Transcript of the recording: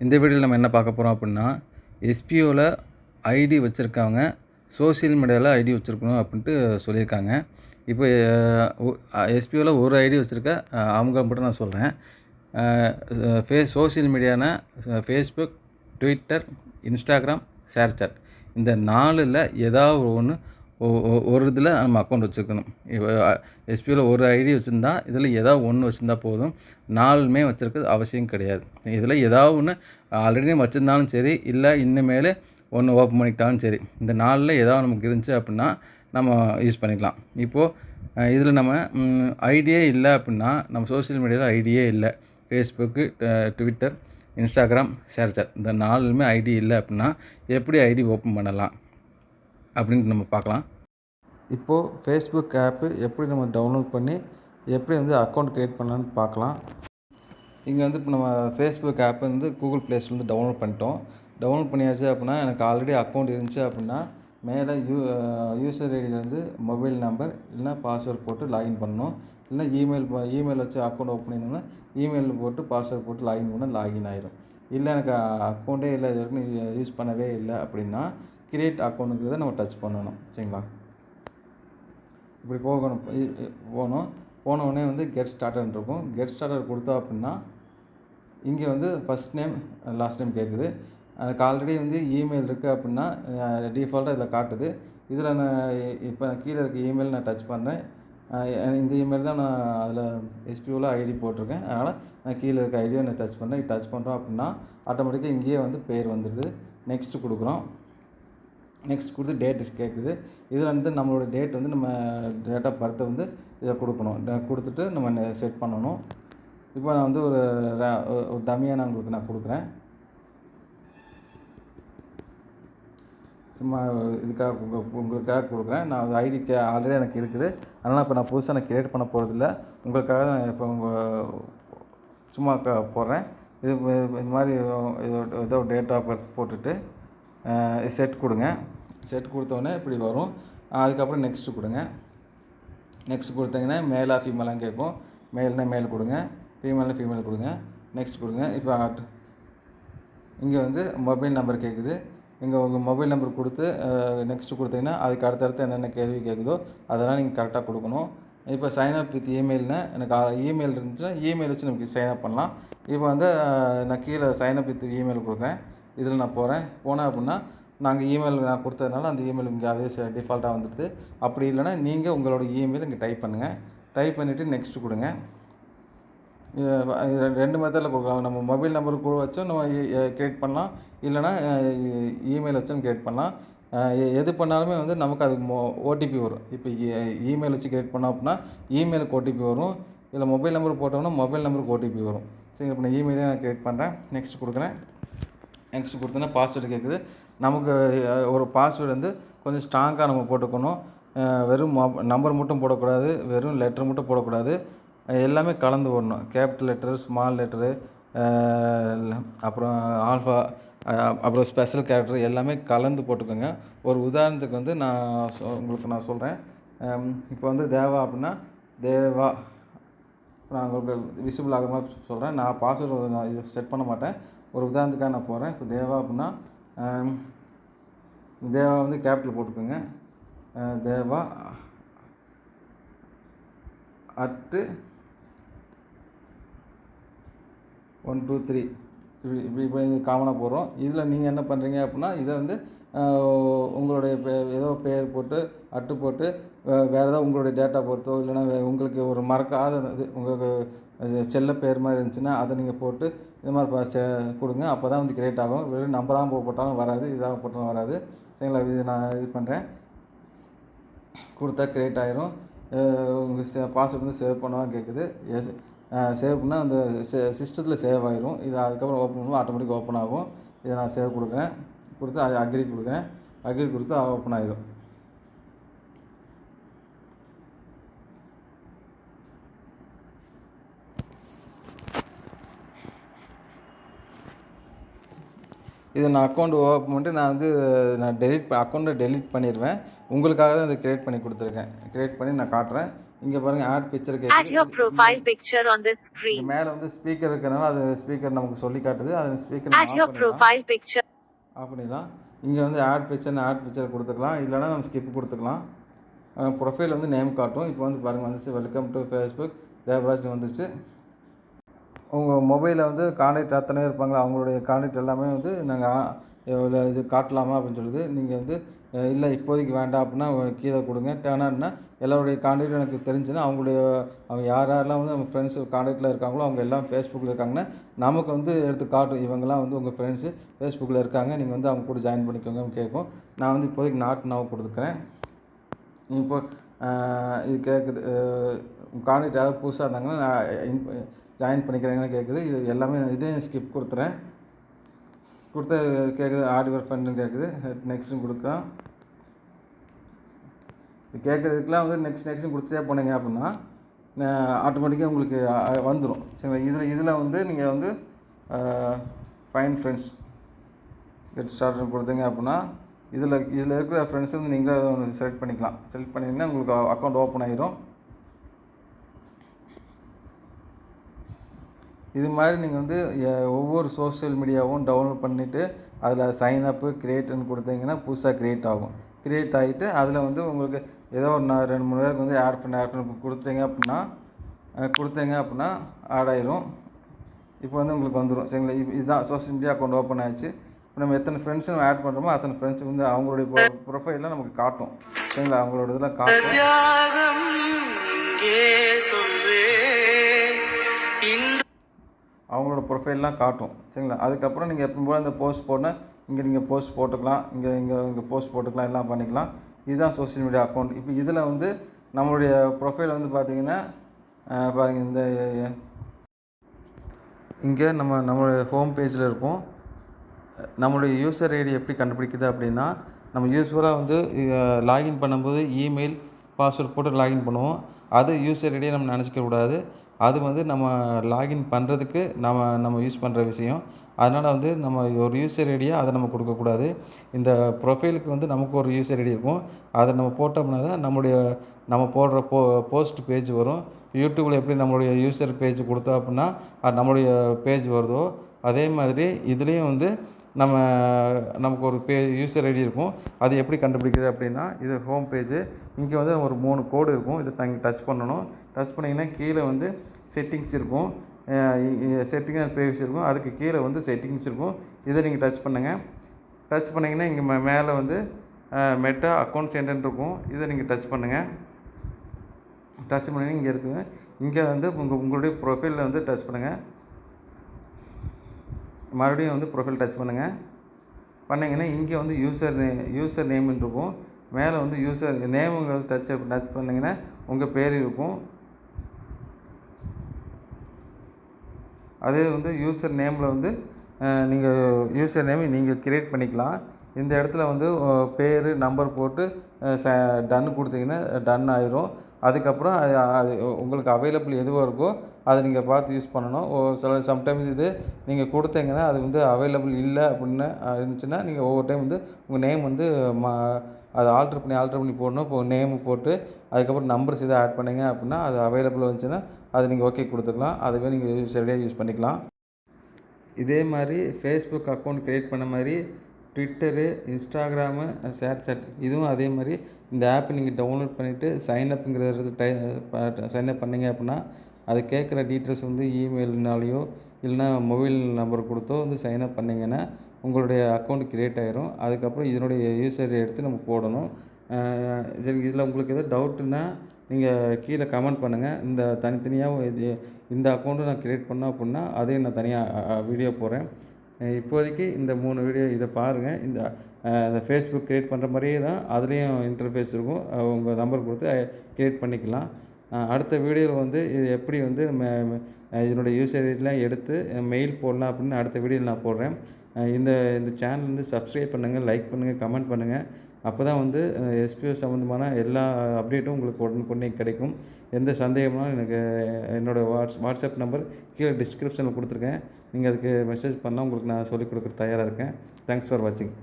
இந்த வீடியோவில் நம்ம என்ன பார்க்க போகிறோம் அப்படின்னா, எஸ்பிஓவில் ஐடி வச்சுருக்கவங்க சோஷியல் மீடியாவில் ஐடி வச்சுருக்கணும் அப்படின்ட்டு சொல்லியிருக்காங்க. இப்போ எஸ்பிஓவில் ஒரு ஐடி வச்சுருக்க அவங்க மட்டும் நான் சொல்கிறேன். சோஷியல் மீடியானா ஃபேஸ்புக், ட்விட்டர், இன்ஸ்டாகிராம், ஷேர்சாட் இந்த 4ல் ஏதாவது ஒன்று ஒரு இதில் நம்ம அக்கௌண்ட் வச்சுருக்கணும். இப்போ எஸ்பிஓவில் ஒரு ஐடி வச்சுருந்தா இதில் ஏதாவது ஒன்று வச்சுருந்தா போதும். 4மே வச்சுருக்கிறது அவசியம் கிடையாது. இதில் ஏதாவது ஒன்று ஆல்ரெடி வச்சுருந்தாலும் சரி, இல்லை இனிமேல் ஒன்று ஓப்பன் பண்ணிக்கிட்டாலும் சரி, இந்த 4ல் ஏதாவது நமக்கு இருந்துச்சு அப்படின்னா நம்ம யூஸ் பண்ணிக்கலாம். இப்போது இதில் நம்ம ஐடியே இல்லை அப்படின்னா, நம்ம சோஷியல் மீடியாவில் ஐடியே இல்லை, ஃபேஸ்புக்கு, ட்விட்டர், இன்ஸ்டாகிராம், ஷேர்சாட் இந்த 4லுமே ஐடி இல்லை அப்படின்னா எப்படி ஐடி ஓப்பன் பண்ணலாம் அப்படின்ட்டு நம்ம பார்க்கலாம். இப்போது ஃபேஸ்புக் ஆப்பு எப்படி நம்ம டவுன்லோட் பண்ணி எப்படி அக்கௌண்ட் க்ரியேட் பண்ணலான்னு பார்க்கலாம். இங்கே இப்போ நம்ம ஃபேஸ்புக் ஆப் கூகுள் ப்ளே ஸ்டோர்லேருந்து டவுன்லோட் பண்ணிட்டோம். டவுன்லோட் பண்ணியாச்சு அப்படின்னா எனக்கு ஆல்ரெடி அக்கௌண்ட் இருந்துச்சு அப்படின்னா மேலே யூசர் ஐடியிலேருந்து மொபைல் நம்பர் இல்லைனா பாஸ்வேர்ட் போட்டு லாகின் பண்ணணும். இல்லைனா இமெயில் வச்சு அக்கௌண்ட் ஓப்பன் பண்ணியிருந்தோம்னா இமெயில் போட்டு பாஸ்வேர்ட் போட்டு லாகின் பண்ணால் லாகின் ஆகிடும். இல்லை எனக்கு அக்கௌண்ட்டே இல்லை, இது வரைக்கும் யூஸ் பண்ணவே இல்லை அப்படின்னா கிரியேட் அக்கௌண்ட்டுங்கிறத நம்ம டச் பண்ணணும். சரிங்களா? இப்படி போன உடனே கெட் ஸ்டார்டர்னு இருக்கும். கெட் ஸ்டார்டர் கொடுத்தோம் அப்படின்னா இங்கே ஃபஸ்ட் நேம் லாஸ்ட் நேம் கேட்குது. எனக்கு ஆல்ரெடி இமெயில் இருக்குது அப்படின்னா டிஃபால்ட்டாக இதில் காட்டுது. இதில் நான் இப்போ கீழே இருக்க இமெயில் நான் டச் பண்ணுறேன். இந்த இமெயில் தான் நான் அதில் எஸ்பிஓவில் ஐடி போட்டிருக்கேன். அதனால் நான் கீழே இருக்க ஐடியை நான் டச் பண்ணுறேன். டச் பண்ணுறோம் அப்படின்னா ஆட்டோமேட்டிக்காக இங்கேயே பேர் வந்துடுது. நெக்ஸ்ட்டு கொடுக்குறோம். நெக்ஸ்ட் கொடுத்து டேட் கேட்குது. இதில் நம்மளோட டேட் நம்ம டேட் ஆஃப் பர்த்தை இதை கொடுக்கணும். கொடுத்துட்டு நம்ம செட் பண்ணணும். இப்போ நான் ஒரு டம்மியாக நான் கொடுக்குறேன். சும்மா இதுக்காக உங்களுக்காக கொடுக்குறேன். நான் ஐடி ஆல்ரெடி எனக்கு இருக்குது. அதனால் இப்போ நான் புதுசாக கிரியேட் பண்ண போகிறதில்ல. உங்களுக்காக நான் இப்போ சும்மா போடுறேன். இது மாதிரி ஏதோ டேட் ஆஃப் பர்த் போட்டுட்டு செட் கொடுங்க. செட் கொடுத்தோடனே இப்படி வரும். அதுக்கப்புறம் நெக்ஸ்ட்டு கொடுங்க. நெக்ஸ்ட் கொடுத்தீங்கன்னா மேலா ஃபீமேலான்னு கேட்கும். மேல்னா மேல் கொடுங்க, ஃபீமேல்னா ஃபீமேல் கொடுங்க. நெக்ஸ்ட் கொடுங்க. இப்போ இங்கே மொபைல் நம்பர் கேட்குது. இங்கே உங்கள் மொபைல் நம்பர் கொடுத்து நெக்ஸ்ட்டு கொடுத்தீங்கன்னா அதுக்கு அடுத்தடுத்து என்னென்ன கேள்வி கேட்குதோ அதெல்லாம் நீங்கள் கரெக்டாக கொடுக்கணும். இப்போ சைன்அப் வித் இமெயில்னா எனக்கு இமெயில் இருந்துச்சுன்னா இமெயில் வச்சு நமக்கு சைன்அப் பண்ணலாம். இப்போ நான் கீழே சைன்அப் வித் இமெயில் கொடுக்குறேன். இதில் நான் போனேன் அப்படின்னா நாங்கள் இமெயில் நான் கொடுத்ததுனால அந்த இமெயில் இங்கே அதே டிஃபால்ட்டாக வந்துடுது. அப்படி இல்லைனா நீங்கள் உங்களோட இமெயில் இங்கே டைப் பண்ணுங்கள். டைப் பண்ணிவிட்டு நெக்ஸ்ட்டு கொடுங்க. 2 மெத்தடில் கொடுக்கலாம். நம்ம மொபைல் நம்பர் வச்சும் நம்ம கிரியேட் பண்ணலாம். இல்லைனா இமெயில் வச்சும் கிரியேட் பண்ணலாம். எது பண்ணாலுமே நமக்கு அதுக்கு ஓடிபி வரும். இப்போ இமெயில் வச்சு கிரியேட் பண்ணோம் அப்படின்னா இமெயிலுக்கு ஓடிபி வரும். இல்லை மொபைல் நம்பர் போட்டோம்னா மொபைல் நம்பருக்கு ஓடிபி வரும். சரி, இப்போ நான் இமெயிலே நான் கிரியேட் பண்ணுறேன். நெக்ஸ்ட் கொடுக்குறேன். நெக்ஸ்ட் கொடுத்தோன்னா பாஸ்வேர்டு கேட்குது. நமக்கு ஒரு பாஸ்வேர்டு கொஞ்சம் ஸ்ட்ராங்காக நம்ம போட்டுக்கணும். வெறும் நம்பர் மட்டும் போடக்கூடாது, வெறும் லெட்டர் மட்டும் போடக்கூடாது. எல்லாமே கலந்து வரணும். கேபிட்டல் லெட்டரு, ஸ்மால் லெட்டரு, அப்புறம் ஆல்ஃபா, அப்புறம் ஸ்பெஷல் கேரக்டர் எல்லாமே கலந்து போட்டுக்கோங்க. ஒரு உதாரணத்துக்கு நான் உங்களுக்கு நான் சொல்கிறேன். இப்போ தேவா அப்படின்னா தேவா நான் உங்களுக்கு விசிபிள் ஆகிற மாதிரி சொல்கிறேன். நான் பாஸ்வேர்டு நான் இது செட் பண்ண மாட்டேன். ஒரு உதாரணத்துக்காக நான் போடுறேன். இப்போ தேவா அப்படின்னா தேவா கேபிட்டல் போட்டுக்கோங்க. தேவா @123 இப்படி காமனாக போடுறோம். இதில் நீங்கள் என்ன பண்ணுறீங்க அப்படின்னா இதை உங்களுடைய ஏதோ பேர் போட்டு அட்டு போட்டு வேறு ஏதாவது உங்களுடைய டேட்டா பொறுத்தோ இல்லைனா உங்களுக்கு ஒரு மறக்காத இது உங்களுக்கு செல்ல பேர் மாதிரி இருந்துச்சுன்னா அதை நீங்கள் போட்டு இது மாதிரி கொடுங்க. அப்போ தான் கிரியேட் ஆகும். வெறும் நம்பராக போட்டாலும் வராது, இதாக போட்டாலும் வராது. சரிங்களா? இது நான் இது பண்ணுறேன். கொடுத்தா கிரியேட் ஆகிரும். உங்கள் பாஸ்வேர்டு சேவ் பண்ணதான் கேட்குது. சேவ் பண்ணால் அந்த சிஸ்டத்தில் சேவ் ஆகிரும். இது அதுக்கப்புறம் ஓப்பன் பண்ணுவோம், ஆட்டோமேட்டிக் ஓப்பன் ஆகும். இதை நான் சேவ் கொடுக்குறேன். கொடுத்து அது அக்ரி கொடுக்குறேன். அக்ரி கொடுத்து ஓப்பன் ஆகிடும். இதை நான் அக்கௌண்ட் ஓப்பன் பண்ணிட்டு நான் அக்கௌண்ட்டை டெலிட் பண்ணிடுவேன். உங்களுக்காக தான் இதை க்ரியேட் பண்ணி கொடுத்துருக்கேன். க்ரியேட் பண்ணி நான் காட்டுறேன். இங்கே பாருங்கள் ஆட் பிக்சர் Add கேட்குது. your profile picture on this இங்கே screen. மேலே வந்து ஸ்பீக்கர் இருக்கிறனால அது ஸ்பீக்கர் நமக்கு சொல்லி காட்டுது. அது ஸ்பீக்கர் நம்ம Add ஆஃப் your பண்ணிடலாம். profile picture. ஆஃப் பண்ணிடலாம். இங்கே வந்து ஆட் பிக்சர் கொடுத்துக்கலாம். இல்லைனா நம்ம ஸ்கிப் கொடுத்துக்கலாம். ப்ரொஃபைல் வந்து நேம் காட்டும். இப்போ வந்து பாருங்கள் வந்துச்சு, வெல்கம் டு ஃபேஸ்புக் தேவராஜ் வந்துச்சு. உங்கள் மொபைலில் வந்து கான்டாக்ட் அத்தனை இருப்பாங்களா, அவங்களுடைய கான்டாக்ட் எல்லாமே வந்து நாங்கள் இது காட்டலாமா அப்படின்னு சொல்லுது. நீங்கள் வந்து இல்லை இப்போதைக்கு வேண்டாம் அப்படின்னா கீழே கொடுங்க. டேர்னானா எல்லோருடைய கான்டாக்ட் எனக்கு தெரிஞ்சுன்னா அவங்க யாரெல்லாம் வந்து நம்ம ஃப்ரெண்ட்ஸ் கான்டாக்டில் இருக்காங்களோ அவங்க எல்லாம் ஃபேஸ்புக்கில் இருக்காங்கன்னா நமக்கு வந்து எடுத்து காட்டும். இவங்கெல்லாம் வந்து உங்கள் ஃப்ரெண்ட்ஸு ஃபேஸ்புக்கில் இருக்காங்க, நீங்கள் வந்து அவங்க கூட ஜாயின் பண்ணிக்கோங்கன்னு கேட்கும். நான் வந்து இப்போதைக்கு நாட் கொடுத்துக்கிறேன். இப்போ இது கேட்குது, கான்டாக்ட் யாராவது புதுசாக இருந்தாங்கன்னா நான் ஜாயின் பண்ணிக்கிறேங்கன்னு கேட்குது. இது எல்லாமே இதே ஸ்கிப் கொடுத்துறேன். கொடுத்து கேட்குது ஆட் யுவர் ஃப்ரெண்டுன்னு கேட்குது. நெக்ஸ்ட்னு கொடுக்குறோம். இது கேட்குறதுக்கெலாம் வந்து நெக்ஸ்ட் கொடுத்துட்டே போனீங்க அப்படின்னா ஆட்டோமேட்டிக்காக உங்களுக்கு வந்துடும். சரிங்களா? இதில் வந்து நீங்கள் வந்து ஃபைன் ஃப்ரெண்ட்ஸ் கெட் ஸ்டார்ட்னு கொடுத்தீங்க அப்படின்னா இதில் இருக்கிற ஃப்ரெண்ட்ஸ் வந்து நீங்களே ஒன்று செலக்ட் பண்ணிக்கலாம். செலக்ட் பண்ணிங்கன்னா உங்களுக்கு அக்கௌண்ட் ஓப்பன் ஆகிரும். இது மாதிரி நீங்கள் வந்து ஒவ்வொரு சோஷியல் மீடியாவும் டவுன்லோட் பண்ணிவிட்டு அதில் சைன் அப்பு கிரியேட்டுன்னு கொடுத்தீங்கன்னா புதுசாக க்ரியேட் ஆகும். க்ரியேட் ஆகிட்டு அதில் வந்து உங்களுக்கு ஏதோ ஒரு 2-3 பேருக்கு வந்து ஆட் பண்ணி கொடுத்தீங்க அப்படின்னா ஆட் ஆயிரும். இப்போ வந்து உங்களுக்கு வந்துடும். சரிங்களா? இதுதான் சோஷியல் மீடியா அக்கௌண்ட் ஓப்பன் ஆகிடுச்சு. இப்போ நம்ம எத்தனை ஃப்ரெண்ட்ஸு நம்ம ஆட் பண்ணுறோமோ அத்தனை ஃப்ரெண்ட்ஸுக்கு வந்து அவங்களுடைய ப்ரொஃபைலில் நமக்கு காட்டும். சரிங்களா? அவங்களோட இதெல்லாம் காட்டும். அவங்களோட ப்ரொஃபைல்லாம் காட்டும். சரிங்களா? அதுக்கப்புறம் நீங்கள் எப்பவும் போல் இந்த போஸ்ட் போடணும். இங்கே நீங்கள் போஸ்ட் போட்டுக்கலாம், இங்கே போஸ்ட் போட்டுக்கலாம், எல்லாம் பண்ணிக்கலாம். இதுதான் சோஷியல் மீடியா அக்கௌண்ட். இப்போ இதில் வந்து நம்மளுடைய ப்ரொஃபைல் வந்து பார்த்திங்கன்னா பாருங்கள், இந்த இங்கே நம்மளுடைய ஹோம் பேஜில் இருக்கும். நம்மளுடைய யூசர் ஐடி எப்படி கண்டுபிடிக்குது அப்படின்னா, நம்ம யூஸ்வலாக வந்து லாகின் பண்ணும்போது இமெயில் பாஸ்வேர்ட் போட்டு லாகின் பண்ணுவோம். அது யூசர் ஐடியை நம்ம நினச்சிக்க கூடாது. அது வந்து நம்ம லாகின் பண்ணுறதுக்கு நம்ம யூஸ் பண்ணுற விஷயம். அதனால் வந்து நம்ம ஒரு யூசர் ஐடியை அதை நம்ம கொடுக்கக்கூடாது. இந்த ப்ரொஃபைலுக்கு வந்து நமக்கு ஒரு யூசர் ஐடி இருக்கும். அதை நம்ம போட்டோம்னா தான் நம்ம போடுற போஸ்ட் பேஜ் வரும். யூடியூப்பில் எப்படி நம்மளுடைய யூசர் பேஜ் கொடுத்தோம் அப்படின்னா நம்மளுடைய பேஜ் வருதோ அதே மாதிரி இதுலேயும் வந்து நமக்கு ஒரு யூசர் ஐடி இருக்கும். அது எப்படி கண்டுபிடிக்குது அப்படின்னா, இது ஹோம் பேஜு. இங்கே வந்து ஒரு 3 கோடு இருக்கும். இதை நீங்கள் டச் பண்ணணும். டச் பண்ணிங்கன்னா கீழே வந்து செட்டிங்ஸ் இருக்கும். செட்டிங் அண்ட் ப்ரைவசி இருக்கும். அதுக்கு கீழே வந்து செட்டிங்ஸ் இருக்கும். இதை நீங்கள் டச் பண்ணுங்கள். டச் பண்ணிங்கன்னா இங்கே மேலே வந்து மெட்டா அக்கௌண்ட் சென்டர்னு இருக்கும். இதை நீங்கள் டச் பண்ணுங்கள். டச் பண்ணிங்கன்னா இங்கே இருக்குதுங்க. இங்கே வந்து உங்களுடைய ப்ரொஃபைலில் வந்து டச் பண்ணுங்கள். மறுபடியும் வந்து ப்ரொஃபைல் டச் பண்ணுங்கள். பண்ணிங்கன்னா இங்கே வந்து யூசர் நேம்னு இருக்கும். மேலே வந்து யூசர் நேமுங்க டச் பண்ணிங்கன்னா உங்கள் பேர் இருக்கும். அதே வந்து யூசர் நேமில் வந்து நீங்கள் யூசர் நேமை நீங்கள் க்ரியேட் பண்ணிக்கலாம். இந்த இடத்துல வந்து பேர் நம்பர் போட்டு டன் கொடுத்தீங்கன்னா டன் ஆயிரும். அதுக்கப்புறம் அது உங்களுக்கு அவைலபிள் எதுவாக இருக்கோ அதை நீங்கள் பார்த்து யூஸ் பண்ணணும். சம்டைம்ஸ் இது நீங்கள் கொடுத்தீங்கன்னா அது வந்து அவைலபிள் இல்லை அப்படின்னு இருந்துச்சுன்னா நீங்கள் ஒவ்வொரு டைம் வந்து உங்கள் நேம் வந்து அதை ஆல்ட்ரு பண்ணி போடணும். இப்போ நேமு போட்டு அதுக்கப்புறம் நம்பர்ஸ் எதாவது ஆட் பண்ணிங்க அப்படின்னா அது அவைலபிள் வந்துச்சுன்னா அது நீங்கள் ஓகே கொடுத்துக்கலாம். அதுவே நீங்கள் சரியாக யூஸ் பண்ணிக்கலாம். இதே மாதிரி ஃபேஸ்புக் அக்கௌண்ட் க்ரியேட் பண்ண மாதிரி ட்விட்டரு, இன்ஸ்டாகிராமு, ஷேர்சாட் இதுவும் அதே மாதிரி இந்த ஆப்பை நீங்கள் டவுன்லோட் பண்ணிவிட்டு சைன் அப் பண்ணிங்க அப்படின்னா அது கேட்குற டீட்டெயில்ஸ் வந்து இமெயில்னாலேயோ இல்லைனா மொபைல் நம்பர் கொடுத்தோ வந்து சைன் அப் பண்ணிங்கன்னா உங்களுடைய அக்கௌண்ட் க்ரியேட் ஆகிரும். அதுக்கப்புறம் இதனுடைய யூசரை எடுத்து நம்ம போடணும். சரி, இதில் உங்களுக்கு எதாவது டவுட்டுன்னா நீங்கள் கீழே கமெண்ட் பண்ணுங்கள். இந்த தனித்தனியாக இந்த அக்கௌண்ட்டு நான் க்ரியேட் பண்ணேன் அப்படின்னா அதையும் நான் தனியாக வீடியோ போடுறேன். இப்போதைக்கு இந்த 3 வீடியோ இதை பாருங்கள். இந்த ஃபேஸ்புக் க்ரியேட் பண்ணுற மாதிரியே தான் அதுலேயும் இன்டர்ஃபேஸ் இருக்கும். உங்கள் நம்பர் கொடுத்து க்ரியேட் பண்ணிக்கலாம். அடுத்த வீடியோவில் வந்து இது எப்படி வந்து இதனுடைய யூசர் ஐடிலாம் எடுத்து மெயில் போடலாம் அப்படின்னு அடுத்த வீடியோவில் நான் போடுறேன். இந்த சேனல் வந்து சப்ஸ்கிரைப் பண்ணுங்கள், லைக் பண்ணுங்கள், கமெண்ட் பண்ணுங்கள். அப்போ தான் வந்து எஸ்பிஓ சம்மந்தமான எல்லா அப்டேட்டும் உங்களுக்கு உடனுக்குடனே கிடைக்கும். எந்த சந்தேகம்னாலும் எனக்கு என்னோடய வாட்ஸ்அப் நம்பர் கீழே டிஸ்கிரிப்ஷனில் கொடுத்துருக்கேன். நீங்கள் அதுக்கு மெசேஜ் பண்ணால் உங்களுக்கு நான் சொல்லிக் கொடுக்குற தயாராக இருக்கேன். தேங்க்ஸ் ஃபார் வாட்சிங்.